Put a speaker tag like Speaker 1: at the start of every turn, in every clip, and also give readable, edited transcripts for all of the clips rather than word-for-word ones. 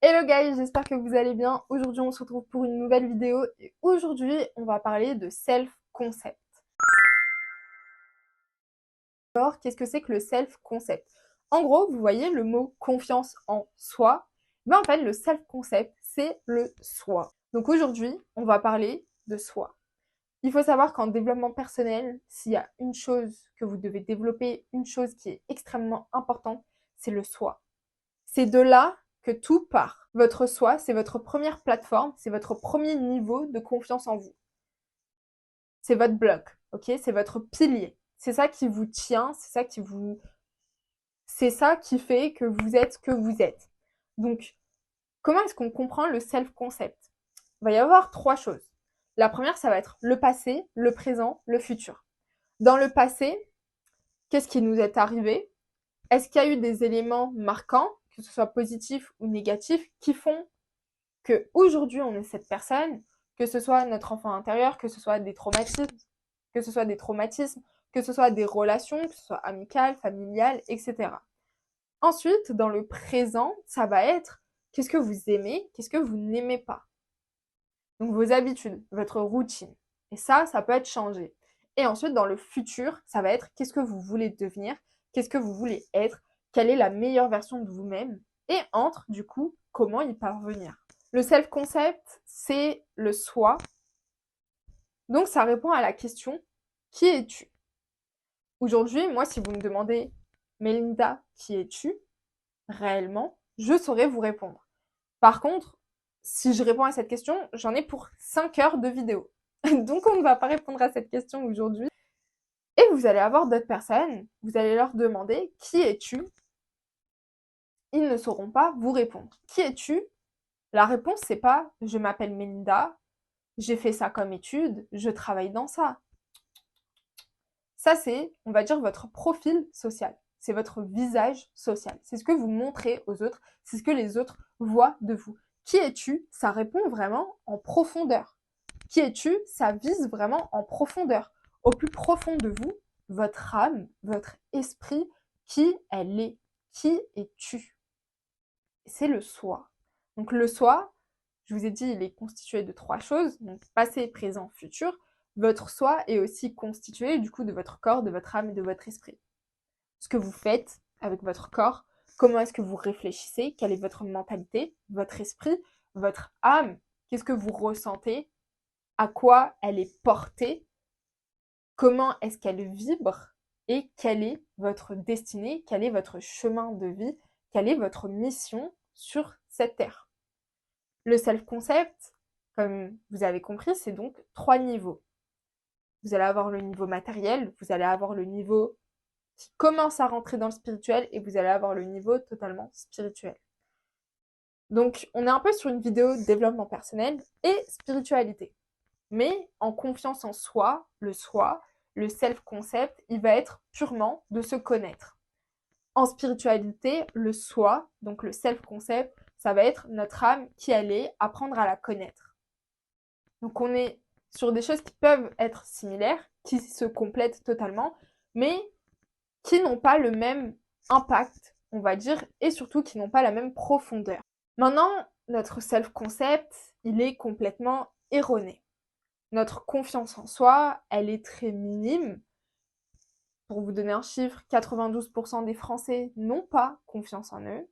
Speaker 1: Hello guys, j'espère que vous allez bien. Aujourd'hui, on se retrouve pour une nouvelle vidéo et aujourd'hui, on va parler de self-concept. Alors, qu'est-ce que c'est que le self-concept? En gros, vous voyez le mot confiance en soi. Ben en fait, le self-concept, c'est le soi. Donc aujourd'hui, on va parler de soi. Il faut savoir qu'en développement personnel, s'il y a une chose que vous devez développer, une chose qui est extrêmement importante, c'est le soi. C'est de là que tout part. Votre soi, c'est votre première plateforme, c'est votre premier niveau de confiance en vous. C'est votre bloc, ok? C'est votre pilier. C'est ça qui vous tient, c'est ça qui fait que vous êtes ce que vous êtes. Donc, comment est-ce qu'on comprend le self-concept? Il va y avoir trois choses. La première, ça va être le passé, le présent, le futur. Dans le passé, qu'est-ce qui nous est arrivé? Est-ce qu'il y a eu des éléments marquants, que ce soit positifs ou négatifs, qui font que aujourd'hui on est cette personne, que ce soit notre enfant intérieur, que ce soit des traumatismes, que ce soit des traumatismes, que ce soit des relations, que ce soit amicales, familiales, etc. Ensuite, dans le présent, ça va être qu'est-ce que vous aimez, qu'est-ce que vous n'aimez pas. Donc vos habitudes, votre routine. Et ça peut être changé. Et ensuite, dans le futur, ça va être qu'est-ce que vous voulez devenir, qu'est-ce que vous voulez être, quelle est la meilleure version de vous-même. Et entre, du coup, comment y parvenir. Le self-concept, c'est le soi. Donc ça répond à la question, qui es-tu? Aujourd'hui, moi, si vous me demandez, Melinda, qui es-tu réellement, je saurais vous répondre. Par contre, si je réponds à cette question, j'en ai pour 5 heures de vidéo. Donc on ne va pas répondre à cette question aujourd'hui. Et vous allez avoir d'autres personnes, vous allez leur demander, qui es-tu? Ils ne sauront pas vous répondre. Qui es-tu? La réponse, c'est pas je m'appelle Melinda, j'ai fait ça comme étude, je travaille dans ça. Ça, c'est, on va dire, votre profil social. C'est votre visage social. C'est ce que vous montrez aux autres. C'est ce que les autres voient de vous. Qui es-tu? Ça répond vraiment en profondeur. Qui es-tu? Ça vise vraiment en profondeur. Au plus profond de vous, votre âme, votre esprit, qui elle est? Qui es-tu? C'est le soi. Donc le soi, je vous ai dit, il est constitué de trois choses, donc passé, présent, futur. Votre soi est aussi constitué du coup de votre corps, de votre âme et de votre esprit. Ce que vous faites avec votre corps, comment est-ce que vous réfléchissez, quelle est votre mentalité, votre esprit, votre âme, qu'est-ce que vous ressentez, à quoi elle est portée, comment est-ce qu'elle vibre et quelle est votre destinée, quel est votre chemin de vie, quelle est votre mission sur cette terre. Le self-concept, comme vous avez compris, c'est donc trois niveaux. Vous allez avoir le niveau matériel, vous allez avoir le niveau qui commence à rentrer dans le spirituel et vous allez avoir le niveau totalement spirituel. Donc, on est un peu sur une vidéo de développement personnel et spiritualité. Mais en confiance en soi, le self-concept, il va être purement de se connaître. En spiritualité, le soi, donc le self-concept, ça va être notre âme qui elle est, apprendre à la connaître. Donc on est sur des choses qui peuvent être similaires, qui se complètent totalement, mais qui n'ont pas le même impact, on va dire, et surtout qui n'ont pas la même profondeur. Maintenant, notre self-concept, il est complètement erroné. Notre confiance en soi, elle est très minime. Pour vous donner un chiffre, 92% des Français n'ont pas confiance en eux.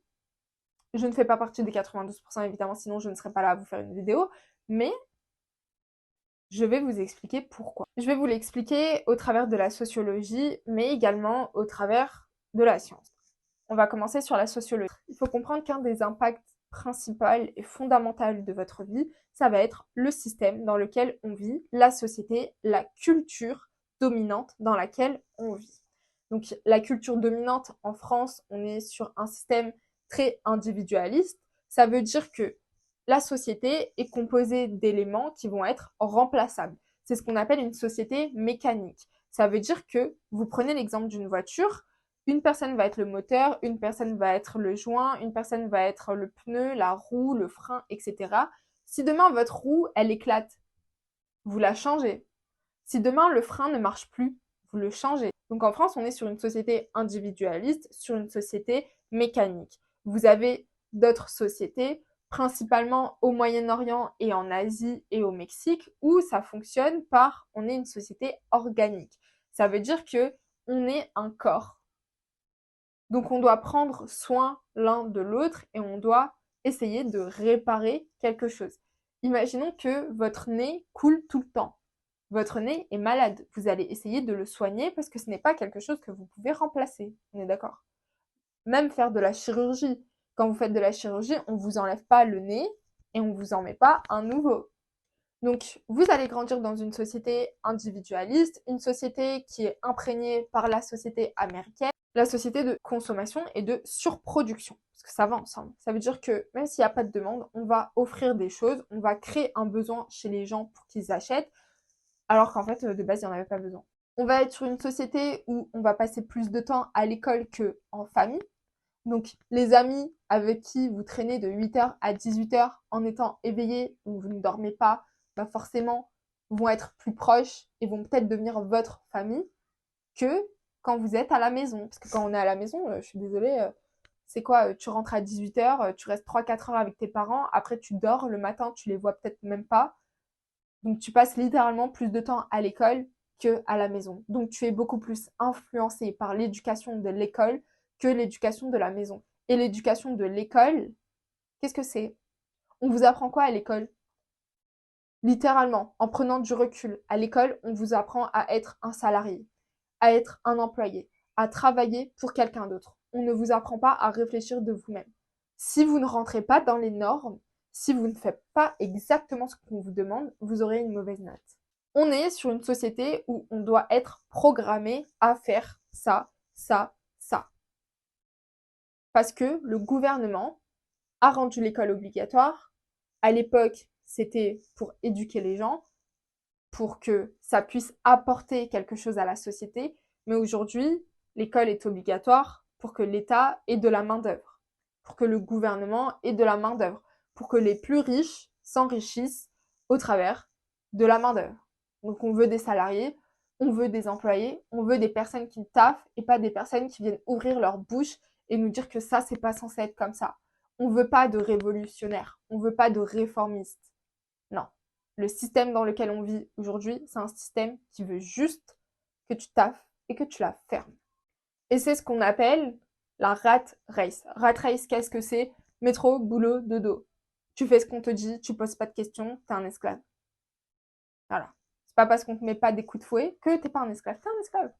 Speaker 1: Je ne fais pas partie des 92% évidemment, sinon je ne serais pas là à vous faire une vidéo, mais je vais vous expliquer pourquoi. Je vais vous l'expliquer au travers de la sociologie, mais également au travers de la science. On va commencer sur la sociologie. Il faut comprendre qu'un des impacts principaux et fondamentaux de votre vie, ça va être le système dans lequel on vit, la société, la culture dominante dans laquelle on vit. Donc la culture dominante en France, on est sur un système très individualiste. Ça veut dire que la société est composée d'éléments qui vont être remplaçables. C'est ce qu'on appelle une société mécanique. Ça veut dire que vous prenez l'exemple d'une voiture, une personne va être le moteur, une personne va être le joint, une personne va être le pneu, la roue, le frein, etc. Si demain votre roue, elle éclate, vous la changez. Si demain le frein ne marche plus, vous le changez. Donc en France, on est sur une société individualiste, sur une société mécanique. Vous avez d'autres sociétés principalement au Moyen-Orient et en Asie et au Mexique, où ça fonctionne par on est une société organique. Ça veut dire que on est un corps. Donc on doit prendre soin l'un de l'autre et on doit essayer de réparer quelque chose. Imaginons que votre nez coule tout le temps. Votre nez est malade. Vous allez essayer de le soigner parce que ce n'est pas quelque chose que vous pouvez remplacer. On est d'accord? Même faire de la chirurgie. Quand vous faites de la chirurgie, on ne vous enlève pas le nez et on ne vous en met pas un nouveau. Donc, vous allez grandir dans une société individualiste, une société qui est imprégnée par la société américaine, la société de consommation et de surproduction, parce que ça va ensemble. Ça veut dire que même s'il n'y a pas de demande, on va offrir des choses, on va créer un besoin chez les gens pour qu'ils achètent, alors qu'en fait, de base, il n'y en avait pas besoin. On va être sur une société où on va passer plus de temps à l'école qu'en famille. Donc, les amis avec qui vous traînez de 8h à 18h en étant éveillés, où vous ne dormez pas, bah forcément, vont être plus proches et vont peut-être devenir votre famille que quand vous êtes à la maison. Parce que quand on est à la maison, je suis désolée, c'est quoi, tu rentres à 18h, tu restes 3-4 heures avec tes parents, après tu dors, le matin, tu les vois peut-être même pas. Donc, tu passes littéralement plus de temps à l'école qu'à la maison. Donc, tu es beaucoup plus influencé par l'éducation de l'école que l'éducation de la maison. Et l'éducation de l'école, qu'est-ce que c'est? On vous apprend quoi à l'école? Littéralement, en prenant du recul, à l'école, on vous apprend à être un salarié, à être un employé, à travailler pour quelqu'un d'autre. On ne vous apprend pas à réfléchir de vous-même. Si vous ne rentrez pas dans les normes, si vous ne faites pas exactement ce qu'on vous demande, vous aurez une mauvaise note. On est sur une société où on doit être programmé à faire ça, ça, ça. Parce que le gouvernement a rendu l'école obligatoire. À l'époque, c'était pour éduquer les gens, pour que ça puisse apporter quelque chose à la société. Mais aujourd'hui, l'école est obligatoire pour que l'État ait de la main-d'œuvre, pour que le gouvernement ait de la main-d'œuvre, pour que les plus riches s'enrichissent au travers de la main-d'œuvre. Donc on veut des salariés, on veut des employés, on veut des personnes qui taffent et pas des personnes qui viennent ouvrir leur bouche et nous dire que ça, c'est pas censé être comme ça. On veut pas de révolutionnaires, on veut pas de réformistes. Non. Le système dans lequel on vit aujourd'hui, c'est un système qui veut juste que tu taffes et que tu la fermes. Et c'est ce qu'on appelle la rat race. Rat race, qu'est-ce que c'est? Métro, boulot, dodo. Tu fais ce qu'on te dit, tu poses pas de questions, t'es un esclave. Voilà. C'est pas parce qu'on te met pas des coups de fouet que t'es pas un esclave, t'es un esclave.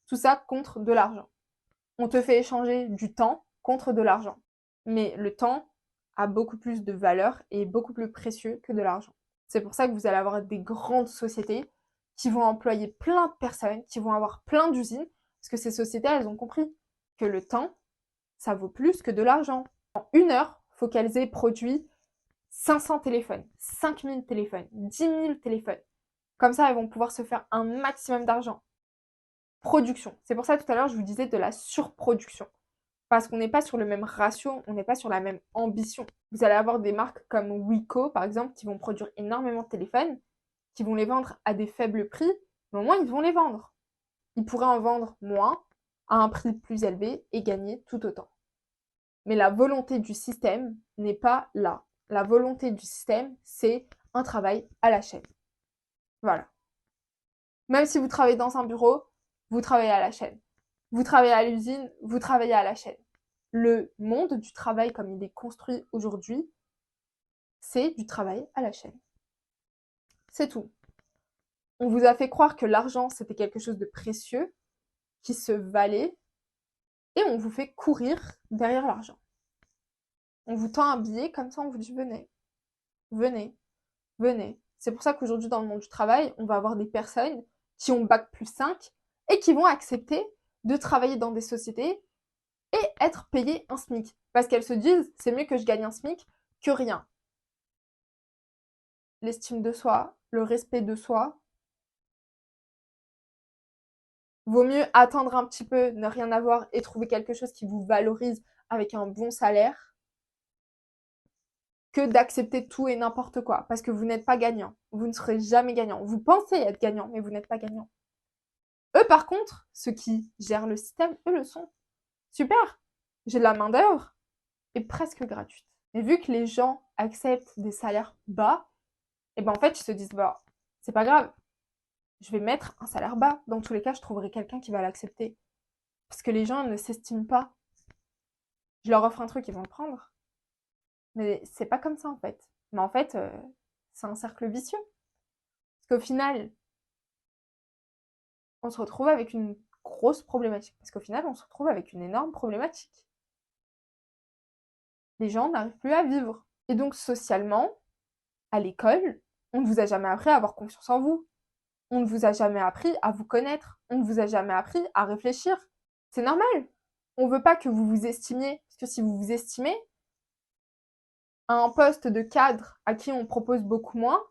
Speaker 1: Tout ça contre de l'argent. On te fait échanger du temps contre de l'argent. Mais le temps a beaucoup plus de valeur et est beaucoup plus précieux que de l'argent. C'est pour ça que vous allez avoir des grandes sociétés qui vont employer plein de personnes, qui vont avoir plein d'usines, parce que ces sociétés, elles ont compris que le temps, ça vaut plus que de l'argent. En 1 heure, il faut qu'elles aient produit 500 téléphones, 5000 téléphones, 10 000 téléphones. Comme ça, elles vont pouvoir se faire un maximum d'argent. Production. C'est pour ça tout à l'heure, je vous disais de la surproduction. Parce qu'on n'est pas sur le même ratio, on n'est pas sur la même ambition. Vous allez avoir des marques comme Wiko, par exemple, qui vont produire énormément de téléphones, qui vont les vendre à des faibles prix, mais au moins ils vont les vendre. Ils pourraient en vendre moins, à un prix plus élevé, et gagner tout autant. Mais la volonté du système n'est pas là. La volonté du système, c'est un travail à la chaîne. Voilà. Même si vous travaillez dans un bureau, vous travaillez à la chaîne. Vous travaillez à l'usine, vous travaillez à la chaîne. Le monde du travail comme il est construit aujourd'hui, c'est du travail à la chaîne. C'est tout. On vous a fait croire que l'argent, c'était quelque chose de précieux, qui se valait, et on vous fait courir derrière l'argent. On vous tend un billet, comme ça on vous dit venez, venez, venez. C'est pour ça qu'aujourd'hui, dans le monde du travail, on va avoir des personnes qui ont bac+5 et qui vont accepter de travailler dans des sociétés et être payées un SMIC. Parce qu'elles se disent, c'est mieux que je gagne un SMIC que rien. L'estime de soi, le respect de soi. Vaut mieux attendre un petit peu, ne rien avoir et trouver quelque chose qui vous valorise avec un bon salaire que d'accepter tout et n'importe quoi. Parce que vous n'êtes pas gagnant. Vous ne serez jamais gagnant. Vous pensez être gagnant, mais vous n'êtes pas gagnant. Eux, par contre, ceux qui gèrent le système, eux le sont. Super, j'ai de la main-d'œuvre et presque gratuite. Et vu que les gens acceptent des salaires bas, et ben en fait, ils se disent, bah, c'est pas grave, je vais mettre un salaire bas. Dans tous les cas, je trouverai quelqu'un qui va l'accepter. Parce que les gens ne s'estiment pas. Je leur offre un truc, ils vont le prendre. Mais c'est pas comme ça en fait. Mais en fait, c'est un cercle vicieux. Parce qu'au final, on se retrouve avec une grosse problématique. Parce qu'au final, on se retrouve avec une énorme problématique. Les gens n'arrivent plus à vivre. Et donc, socialement, à l'école, on ne vous a jamais appris à avoir confiance en vous. On ne vous a jamais appris à vous connaître. On ne vous a jamais appris à réfléchir. C'est normal. On veut pas que vous vous estimiez. Parce que si vous vous estimez, à un poste de cadre à qui on propose beaucoup moins,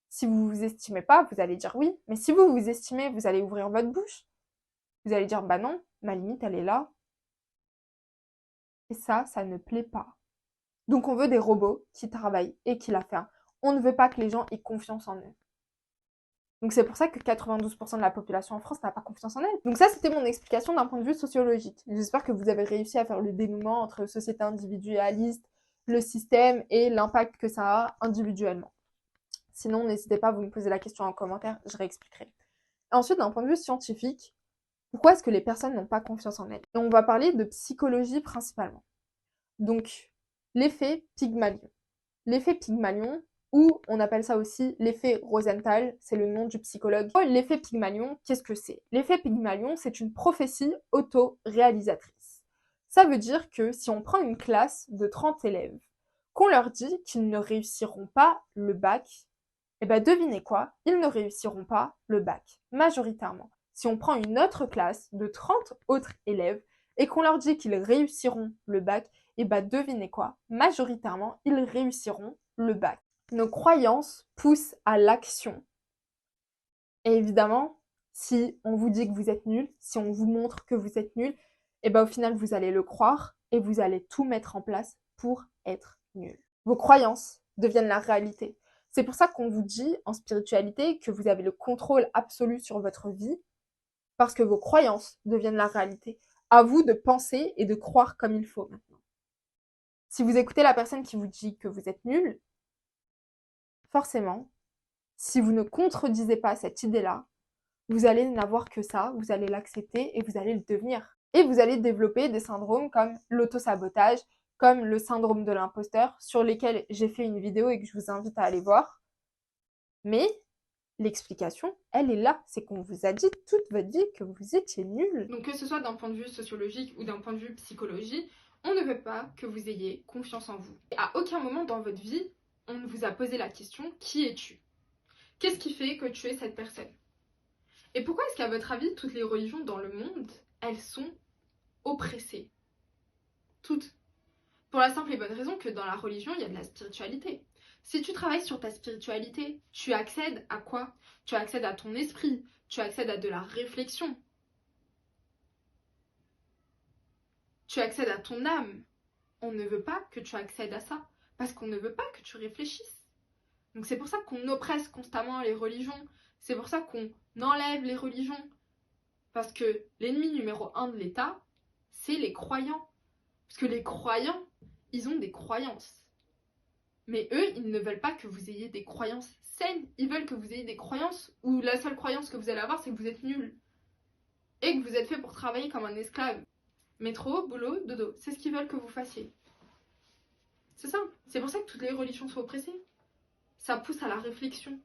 Speaker 1: si vous vous estimez pas, vous allez dire oui. Mais si vous vous estimez, vous allez ouvrir votre bouche. Vous allez dire bah non, ma limite elle est là. Et ça ne plaît pas. Donc on veut des robots qui travaillent et qui la font. On ne veut pas que les gens aient confiance en eux. Donc c'est pour ça que 92% de la population en France n'a pas confiance en elle. Donc ça, c'était mon explication d'un point de vue sociologique. J'espère que vous avez réussi à faire le dénouement entre société individualiste, le système et l'impact que ça a individuellement. Sinon, n'hésitez pas à vous me poser la question en commentaire, je réexpliquerai. Ensuite, d'un point de vue scientifique, pourquoi est-ce que les personnes n'ont pas confiance en elles? Et on va parler de psychologie principalement. Donc, l'effet Pygmalion. L'effet Pygmalion, ou on appelle ça aussi l'effet Rosenthal, c'est le nom du psychologue. L'effet Pygmalion, qu'est-ce que c'est? L'effet Pygmalion, c'est une prophétie auto-réalisatrice. Ça veut dire que si on prend une classe de 30 élèves, qu'on leur dit qu'ils ne réussiront pas le bac, eh bien devinez quoi? Ils ne réussiront pas le bac, majoritairement. Si on prend une autre classe de 30 autres élèves et qu'on leur dit qu'ils réussiront le bac, eh bien devinez quoi? Majoritairement, ils réussiront le bac. Nos croyances poussent à l'action. Et évidemment, si on vous dit que vous êtes nul, si on vous montre que vous êtes nul, eh bien au final, vous allez le croire et vous allez tout mettre en place pour être nul. Vos croyances deviennent la réalité. C'est pour ça qu'on vous dit en spiritualité que vous avez le contrôle absolu sur votre vie, parce que vos croyances deviennent la réalité. À vous de penser et de croire comme il faut maintenant. Si vous écoutez la personne qui vous dit que vous êtes nul, forcément, si vous ne contredisez pas cette idée-là, vous allez n'avoir que ça, vous allez l'accepter et vous allez le devenir. Et vous allez développer des syndromes comme l'autosabotage, comme le syndrome de l'imposteur, sur lesquels j'ai fait une vidéo et que je vous invite à aller voir. Mais l'explication, elle est là. C'est qu'on vous a dit toute votre vie que vous étiez nul. Donc que ce soit d'un point de vue sociologique ou d'un point de vue psychologie, on ne veut pas que vous ayez confiance en vous. Et à aucun moment dans votre vie, on ne vous a posé la question « Qui es-tu » Qu'est-ce qui fait que tu es cette personne? Et pourquoi est-ce qu'à votre avis, toutes les religions dans le monde, elles sont oppressées? Toutes. Pour la simple et bonne raison que dans la religion, il y a de la spiritualité. Si tu travailles sur ta spiritualité, tu accèdes à quoi? Tu accèdes à ton esprit, tu accèdes à de la réflexion. Tu accèdes à ton âme. On ne veut pas que tu accèdes à ça, parce qu'on ne veut pas que tu réfléchisses. Donc c'est pour ça qu'on oppresse constamment les religions, c'est pour ça qu'on enlève les religions. Parce que l'ennemi numéro 1 de l'État, c'est les croyants. Parce que les croyants, ils ont des croyances. Mais eux, ils ne veulent pas que vous ayez des croyances saines. Ils veulent que vous ayez des croyances où la seule croyance que vous allez avoir, c'est que vous êtes nul. Et que vous êtes fait pour travailler comme un esclave. Métro, boulot, dodo. C'est ce qu'ils veulent que vous fassiez. C'est simple. C'est pour ça que toutes les religions sont oppressées. Ça pousse à la réflexion.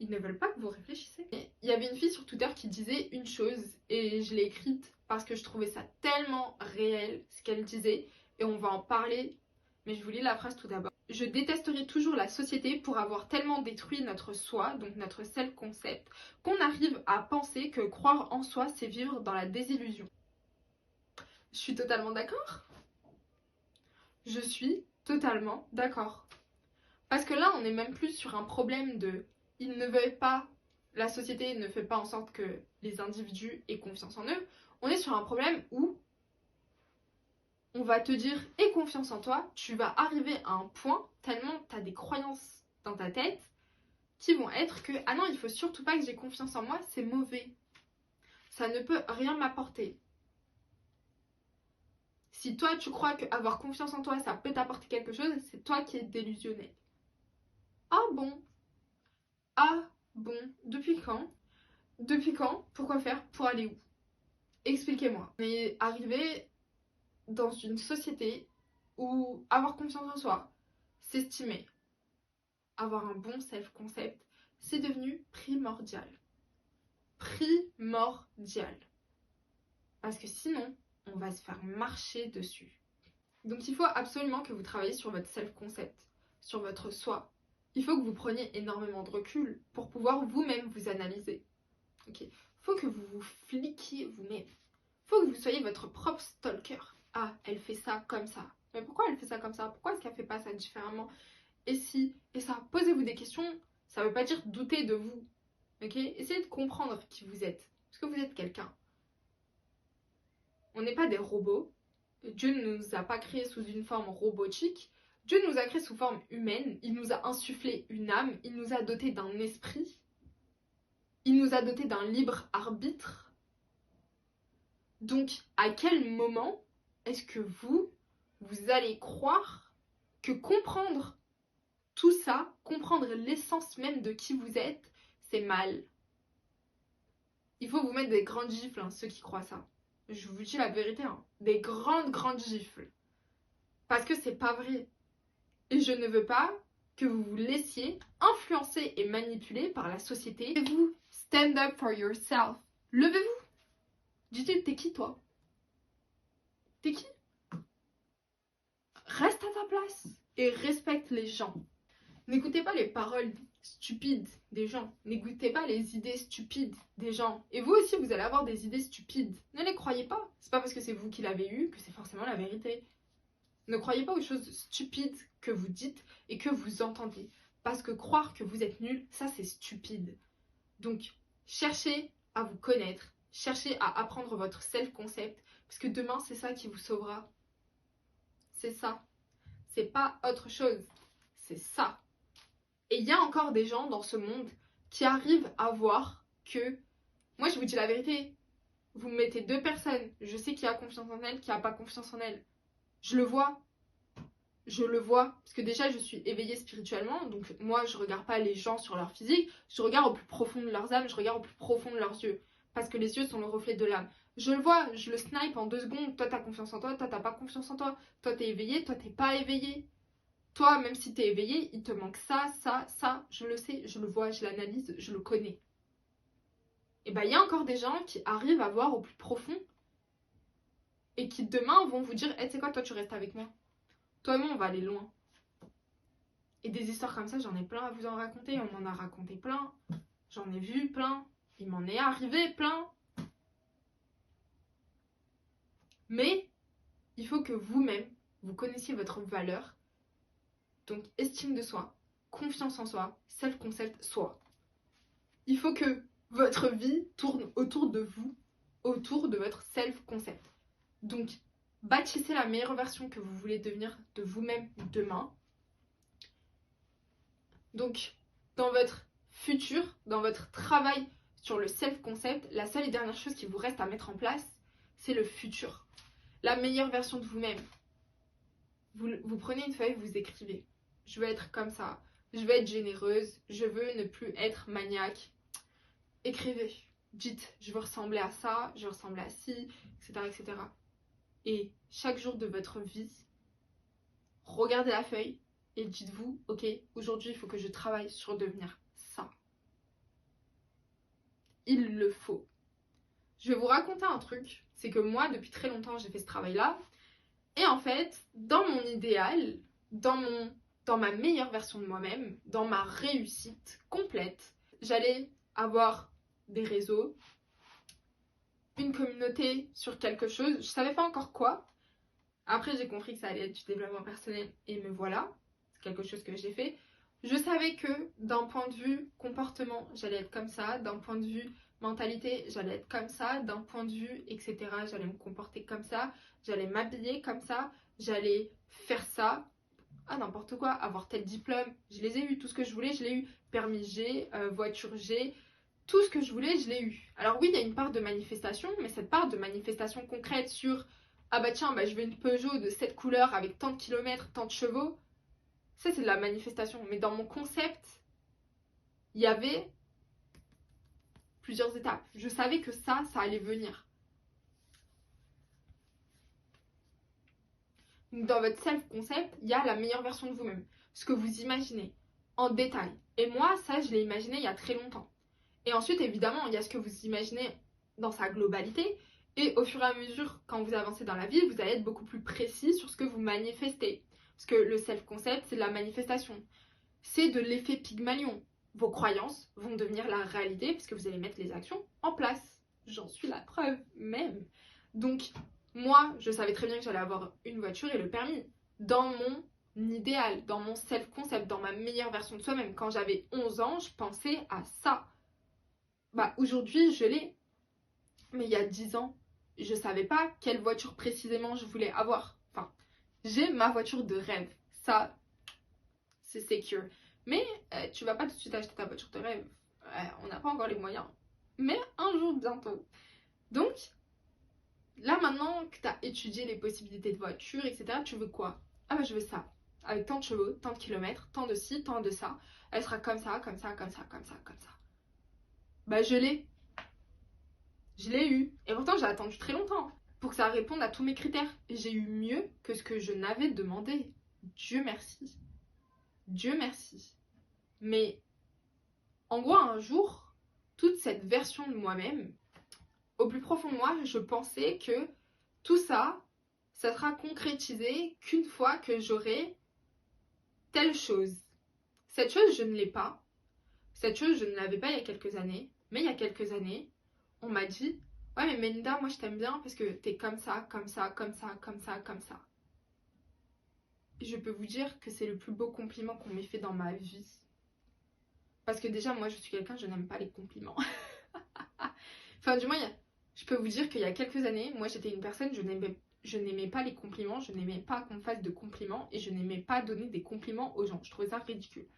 Speaker 1: Ils ne veulent pas que vous réfléchissiez. Il y avait une fille sur Twitter qui disait une chose, et je l'ai écrite parce que je trouvais ça tellement réel, ce qu'elle disait, et on va en parler, mais je vous lis la phrase tout d'abord. « Je détesterai toujours la société pour avoir tellement détruit notre soi, donc notre self-concept, qu'on arrive à penser que croire en soi, c'est vivre dans la désillusion. » Je suis totalement d'accord. Je suis totalement d'accord. Parce que là, on n'est même plus sur un problème de ils ne veulent pas, la société ne fait pas en sorte que les individus aient confiance en eux. On est sur un problème où on va te dire aie confiance en toi, tu vas arriver à un point tellement tu as des croyances dans ta tête qui vont être que ah non, il faut surtout pas que j'ai confiance en moi, c'est mauvais. Ça ne peut rien m'apporter. Si toi tu crois qu'avoir confiance en toi ça peut t'apporter quelque chose, c'est toi qui es délusionnel. Ah bon? Ah bon? Depuis quand? Depuis quand? Pourquoi faire? Pour aller où? Expliquez-moi. On est arrivé dans une société où avoir confiance en soi, s'estimer, avoir un bon self-concept, c'est devenu primordial. Primordial. Parce que sinon, on va se faire marcher dessus. Donc il faut absolument que vous travailliez sur votre self-concept, sur votre soi. Il faut que vous preniez énormément de recul pour pouvoir vous-même vous analyser. Ok. Faut que vous vous fliquiez vous-même. Faut que vous soyez votre propre stalker. Ah, elle fait ça comme ça. Mais pourquoi elle fait ça comme ça? Pourquoi est-ce qu'elle fait pas ça différemment? Et si, et ça, posez-vous des questions. Ça veut pas dire douter de vous. Ok? Essayez de comprendre qui vous êtes. Parce que vous êtes quelqu'un. On n'est pas des robots. Dieu ne nous a pas créés sous une forme robotique. Dieu nous a créés sous forme humaine. Il nous a insufflé une âme. Il nous a dotés d'un esprit. Il nous a dotés d'un libre arbitre. Donc, à quel moment est-ce que vous allez croire que comprendre tout ça, comprendre l'essence même de qui vous êtes, c'est mal? Il faut vous mettre des grandes gifles, hein, ceux qui croient ça. Je vous dis la vérité, hein, des grandes gifles. Parce que c'est pas vrai. Et je ne veux pas que vous vous laissiez influencer et manipuler par la société. Levez-vous, stand up for yourself. Levez-vous. Dites-lui, t'es qui toi? T'es qui? Reste à ta place et respecte les gens. N'écoutez pas les paroles stupides des gens. N'écoutez pas les idées stupides des gens. Et vous aussi, vous allez avoir des idées stupides. Ne les croyez pas. C'est pas parce que c'est vous qui l'avez eu que c'est forcément la vérité. Ne croyez pas aux choses stupides que vous dites et que vous entendez. Parce que croire que vous êtes nul, ça c'est stupide. Donc, cherchez à vous connaître. Cherchez à apprendre votre self-concept. Parce que demain, c'est ça qui vous sauvera. C'est ça. C'est pas autre chose. C'est ça. Et il y a encore des gens dans ce monde qui arrivent à voir que... Moi, je vous dis la vérité. Vous mettez deux personnes. Je sais qui a confiance en elle, qui n'a pas confiance en elle. Je le vois. Je le vois. Parce que déjà, je suis éveillée spirituellement. Donc moi, je regarde pas les gens sur leur physique. Je regarde au plus profond de leurs âmes. Je regarde au plus profond de leurs yeux. Parce que les yeux sont le reflet de l'âme. Je le vois. Je le snipe en 2 secondes. Toi, t'as confiance en toi. Toi, t'as pas confiance en toi. Toi, t'es éveillé. Toi, t'es pas éveillé. Toi, même si t'es éveillé, il te manque ça, ça, ça. Je le sais, je le vois, je l'analyse, je le connais. Et ben, il y a encore des gens qui arrivent à voir au plus profond et qui demain vont vous dire, hey, tu sais quoi, toi, tu restes avec moi. Toi et moi, on va aller loin. Et des histoires comme ça, j'en ai plein à vous en raconter. On m'en a raconté plein. J'en ai vu plein. Il m'en est arrivé plein. Mais il faut que vous-même, vous connaissiez votre valeur. Donc, estime de soi, confiance en soi, self-concept, soi. Il faut que votre vie tourne autour de vous, autour de votre self-concept. Donc, bâtissez la meilleure version que vous voulez devenir de vous-même demain. Donc, dans votre futur, dans votre travail sur le self-concept, la seule et dernière chose qui vous reste à mettre en place, c'est le futur. La meilleure version de vous-même. Vous prenez une feuille, vous écrivez. Je veux être comme ça. Je veux être généreuse. Je veux ne plus être maniaque. Écrivez. Dites, je veux ressembler à ça, je veux ressembler à ci, etc., etc. Et chaque jour de votre vie, regardez la feuille et dites-vous, ok, aujourd'hui, il faut que je travaille sur devenir ça. Il le faut. Je vais vous raconter un truc, c'est que moi, depuis très longtemps, j'ai fait ce travail-là. Et en fait, dans mon idéal, dans ma meilleure version de moi-même, dans ma réussite complète, j'allais avoir des réseaux, une communauté sur quelque chose, je savais pas encore quoi. Après, j'ai compris que ça allait être du développement personnel et me voilà, c'est quelque chose que j'ai fait. Je savais que d'un point de vue comportement, j'allais être comme ça, d'un point de vue mentalité, j'allais être comme ça, d'un point de vue, etc., j'allais me comporter comme ça, j'allais m'habiller comme ça, j'allais faire ça, n'importe quoi, avoir tel diplôme, je les ai eu, tout ce que je voulais, je l'ai eu, permis G, voiture G, tout ce que je voulais, je l'ai eu. Alors oui, il y a une part de manifestation, mais cette part de manifestation concrète sur ah bah tiens, bah je veux une Peugeot de cette couleur avec tant de kilomètres, tant de chevaux. Ça, c'est de la manifestation. Mais dans mon concept, il y avait plusieurs étapes. Je savais que ça allait venir. Donc, dans votre self-concept, il y a la meilleure version de vous-même. Ce que vous imaginez, en détail. Et moi, ça, je l'ai imaginé il y a très longtemps. Et ensuite, évidemment, il y a ce que vous imaginez dans sa globalité. Et au fur et à mesure, quand vous avancez dans la vie, vous allez être beaucoup plus précis sur ce que vous manifestez. Parce que le self-concept, c'est de la manifestation. C'est de l'effet Pygmalion. Vos croyances vont devenir la réalité parce que vous allez mettre les actions en place. J'en suis la preuve même. Donc, moi, je savais très bien que j'allais avoir une voiture et le permis. Dans mon idéal, dans mon self-concept, dans ma meilleure version de soi-même. Quand j'avais 11 ans, je pensais à ça. Bah, aujourd'hui, je l'ai. Mais il y a 10 ans, je savais pas quelle voiture précisément je voulais avoir. Enfin, j'ai ma voiture de rêve. Ça, c'est secure. Mais tu vas pas tout de suite acheter ta voiture de rêve. On n'a pas encore les moyens. Mais un jour bientôt. Donc, là maintenant que tu as étudié les possibilités de voiture, etc., tu veux quoi? Ah bah je veux ça. Avec tant de chevaux, tant de kilomètres, tant de ci, tant de ça. Elle sera comme ça, comme ça, comme ça, comme ça, comme ça. Bah je l'ai. Je l'ai eu. Et pourtant j'ai attendu très longtemps pour que ça réponde à tous mes critères. J'ai eu mieux que ce que je n'avais demandé. Dieu merci. Dieu merci. Mais en gros, un jour, toute cette version de moi-même, au plus profond de moi, je pensais que tout ça, ça sera concrétisé qu'une fois que j'aurai telle chose. Cette chose, je ne l'ai pas. Cette chose, je ne l'avais pas il y a quelques années. Mais il y a quelques années, on m'a dit, ouais mais Melinda, moi je t'aime bien parce que t'es comme ça, comme ça, comme ça, comme ça, comme ça. Je peux vous dire que c'est le plus beau compliment qu'on m'ait fait dans ma vie. Parce que déjà, moi je suis quelqu'un, je n'aime pas les compliments. Enfin, du moins, je peux vous dire qu'il y a quelques années, moi j'étais une personne, je n'aimais pas les compliments, je n'aimais pas qu'on me fasse de compliments et je n'aimais pas donner des compliments aux gens. Je trouvais ça ridicule.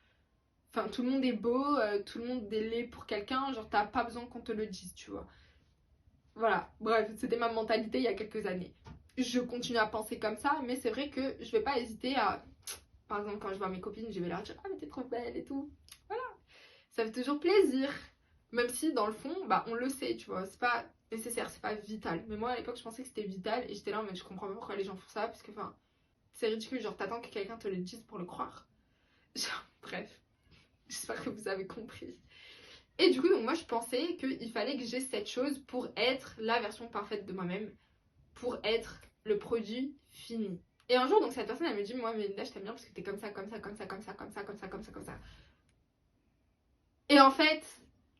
Speaker 1: Enfin, tout le monde est beau, tout le monde est laid pour quelqu'un, genre t'as pas besoin qu'on te le dise, tu vois. Voilà, bref, c'était ma mentalité il y a quelques années. Je continue à penser comme ça, mais c'est vrai que je vais pas hésiter à... Par exemple, quand je vois mes copines, je vais leur dire « Ah, mais t'es trop belle et tout ». Voilà, ça fait toujours plaisir. Même si, dans le fond, bah, on le sait, tu vois, c'est pas nécessaire, c'est pas vital. Mais moi, à l'époque, je pensais que c'était vital et j'étais là, mais je comprends pas pourquoi les gens font ça, parce que, enfin, c'est ridicule, genre, t'attends que quelqu'un te le dise pour le croire. Genre, bref, j'espère que vous avez compris. Et du coup, donc moi, je pensais qu'il fallait que j'ai cette chose pour être la version parfaite de moi-même, pour être le produit fini. Et un jour, donc, cette personne, elle me dit, moi, Melinda, je t'aime bien parce que t'es comme ça, comme ça, comme ça, comme ça, comme ça, comme ça, comme ça, comme ça. Et en fait,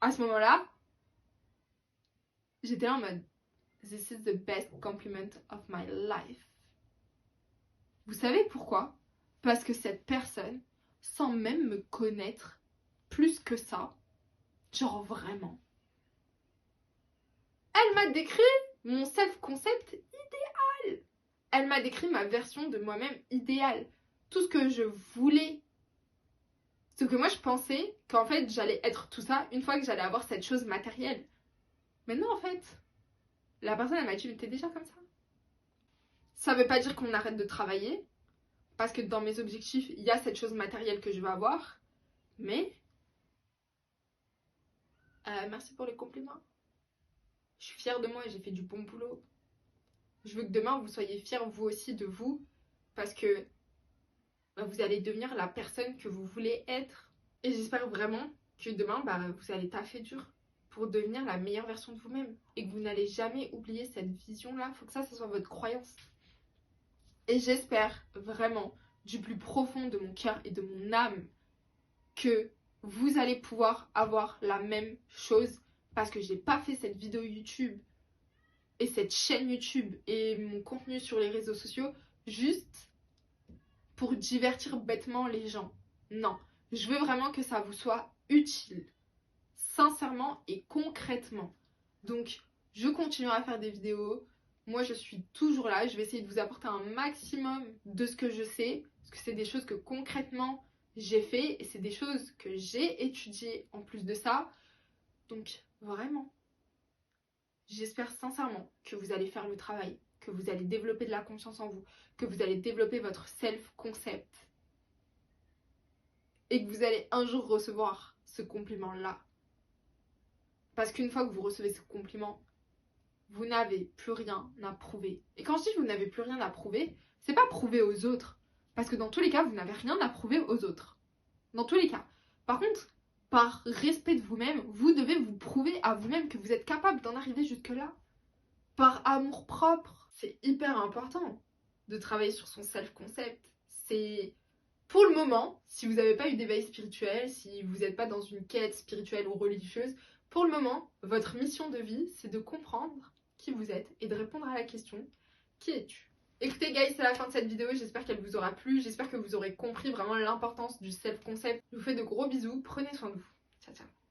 Speaker 1: à ce moment-là, j'étais là en mode, this is the best compliment of my life. Vous savez pourquoi? Parce que cette personne, sans même me connaître plus que ça, genre vraiment, elle m'a décrit mon self-concept idéal. Elle m'a décrit ma version de moi-même idéale. Tout ce que je voulais. Ce que moi je pensais qu'en fait j'allais être tout ça une fois que j'allais avoir cette chose matérielle. Mais non en fait. La personne elle m'a dit mais t'es déjà comme ça. Ça veut pas dire qu'on arrête de travailler. Parce que dans mes objectifs il y a cette chose matérielle que je veux avoir. Mais merci pour les compliments. Je suis fière de moi et j'ai fait du bon boulot. Je veux que demain vous soyez fiers vous aussi de vous. Parce que bah, vous allez devenir la personne que vous voulez être. Et j'espère vraiment que demain, bah, vous allez taffer dur pour devenir la meilleure version de vous-même. Et que vous n'allez jamais oublier cette vision-là. Il faut que ça soit votre croyance. Et j'espère vraiment, du plus profond de mon cœur et de mon âme, que vous allez pouvoir avoir la même chose. Parce que j'ai pas fait cette vidéo YouTube et cette chaîne YouTube et mon contenu sur les réseaux sociaux juste pour divertir bêtement les gens. Non, je veux vraiment que ça vous soit utile, sincèrement et concrètement. Donc, je continue à faire des vidéos. Moi, je suis toujours là. Je vais essayer de vous apporter un maximum de ce que je sais. Parce que c'est des choses que concrètement, j'ai fait. Et c'est des choses que j'ai étudiées en plus de ça. Donc, vraiment, j'espère sincèrement que vous allez faire le travail. que vous allez développer de la confiance en vous, que vous allez développer votre self-concept et que vous allez un jour recevoir ce compliment-là. Parce qu'une fois que vous recevez ce compliment, vous n'avez plus rien à prouver. Et quand je dis que vous n'avez plus rien à prouver, c'est pas prouver aux autres. Parce que dans tous les cas, vous n'avez rien à prouver aux autres. Dans tous les cas. Par contre, par respect de vous-même, vous devez vous prouver à vous-même que vous êtes capable d'en arriver jusque-là. Par amour propre. C'est hyper important de travailler sur son self-concept. C'est... Pour le moment, si vous n'avez pas eu d'éveil spirituel, si vous n'êtes pas dans une quête spirituelle ou religieuse, pour le moment, votre mission de vie, c'est de comprendre qui vous êtes et de répondre à la question « Qui es-tu » Écoutez guys, c'est la fin de cette vidéo, j'espère qu'elle vous aura plu, j'espère que vous aurez compris vraiment l'importance du self-concept. Je vous fais de gros bisous, prenez soin de vous. Ciao ciao.